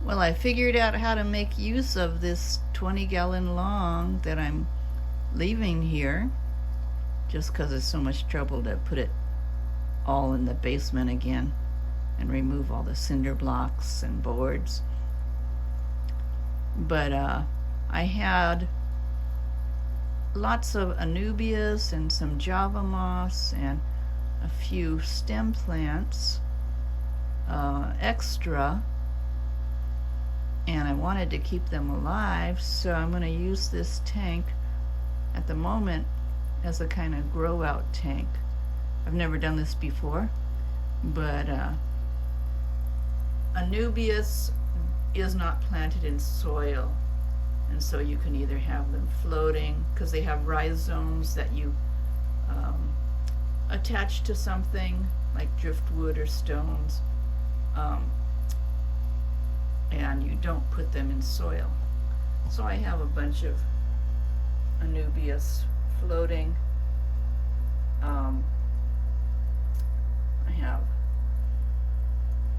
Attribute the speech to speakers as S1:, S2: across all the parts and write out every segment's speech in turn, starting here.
S1: Well, I figured out how to make use of this 20-gallon long that I'm leaving here, just because it's so much trouble to put it all in the basement again and remove all the cinder blocks and boards. But I had lots of anubias and some java moss and a few stem plants extra, and I wanted to keep them alive, so I'm going to use this tank at the moment as a kind of grow out tank. I've never done this before, but anubias is not planted in soil, and so you can either have them floating, because they have rhizomes that you attach to something like driftwood or stones, and you don't put them in soil. So I have a bunch of anubias floating. I have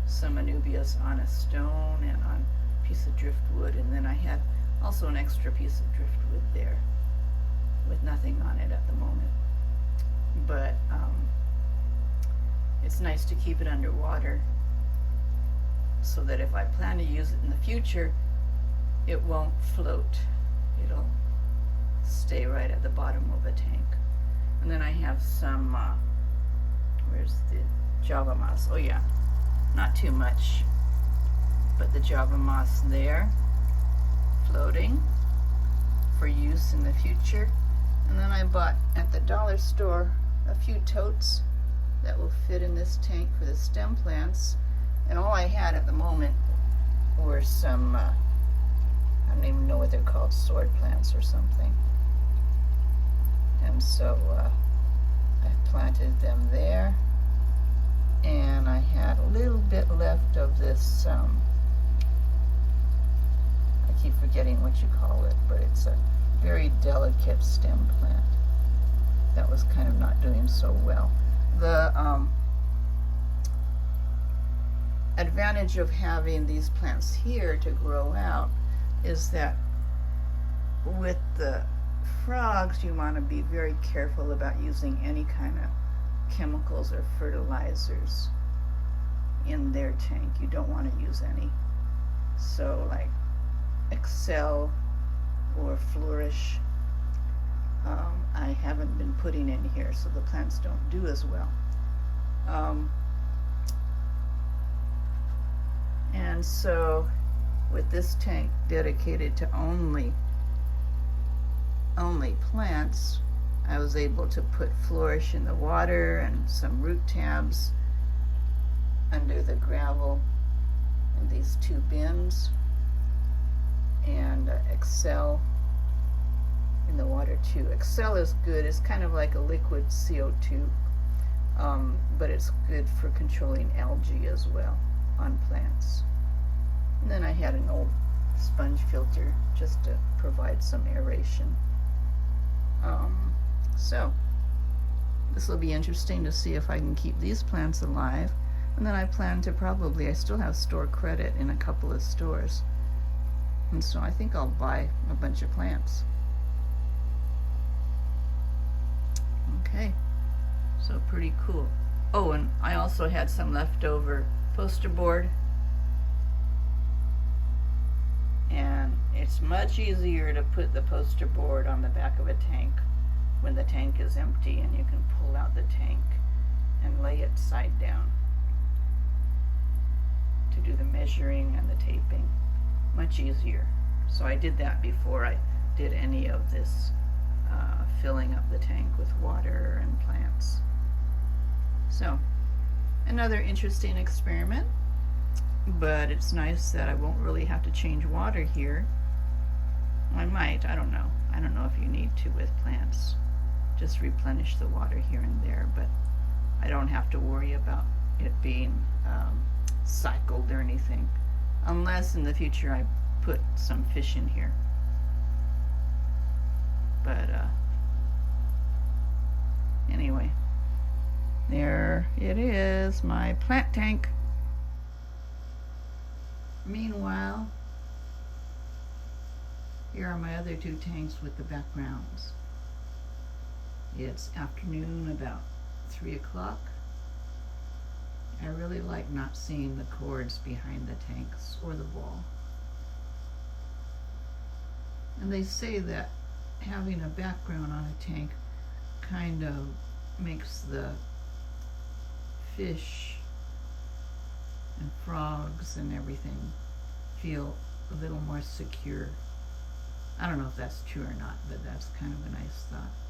S1: some anubias on a stone and on a piece of driftwood, and then I had also an extra piece of driftwood there with nothing on it at the moment. But it's nice to keep it underwater so that if I plan to use it in the future, it won't float. It'll stay right at the bottom of a tank. And then I have some, where's the java moss? Oh yeah, not too much, but the java moss there, floating for use in the future. And then I bought at the dollar store a few totes that will fit in this tank for the stem plants. And all I had at the moment were some, I don't even know what they're called, sword plants or something. And so I planted them there. And I had a little bit left of this, I keep forgetting what you call it, but it's a very delicate stem plant that was kind of not doing so well. The advantage of having these plants here to grow out is that with the frogs, you want to be very careful about using any kind of chemicals or fertilizers in their tank. You don't want to use any. So like Excel or Flourish, I haven't been putting in here, so the plants don't do as well. And so with this tank dedicated to only plants, I was able to put Flourish in the water and some root tabs under the gravel in these two bins, and Excel in the water too. Excel is good. It's kind of like a liquid CO2, but it's good for controlling algae as well on plants. And then I had an old sponge filter just to provide some aeration. So this will be interesting to see if I can keep these plants alive. And then I plan to I still have store credit in a couple of stores, and so I think I'll buy a bunch of plants. Okay, so pretty cool. Oh, and I also had some leftover poster board, and it's much easier to put the poster board on the back of a tank when the tank is empty, and you can pull out the tank and lay it side down to do the measuring and the taping. Much easier. So I did that before I did any of this filling up the tank with water and plants. So another interesting experiment, but it's nice that I won't really have to change water here. I might, I don't know if you need to with plants. Just replenish the water here and there, but I don't have to worry about it being cycled or anything, unless in the future I put some fish in here. But anyway, there it is, my plant tank. Meanwhile, here are my other two tanks with the backgrounds. It's afternoon, about 3 o'clock. I really like not seeing the cords behind the tanks or the wall. And they say that having a background on a tank kind of makes the fish and frogs and everything feel a little more secure. I don't know if that's true or not, but that's kind of a nice thought.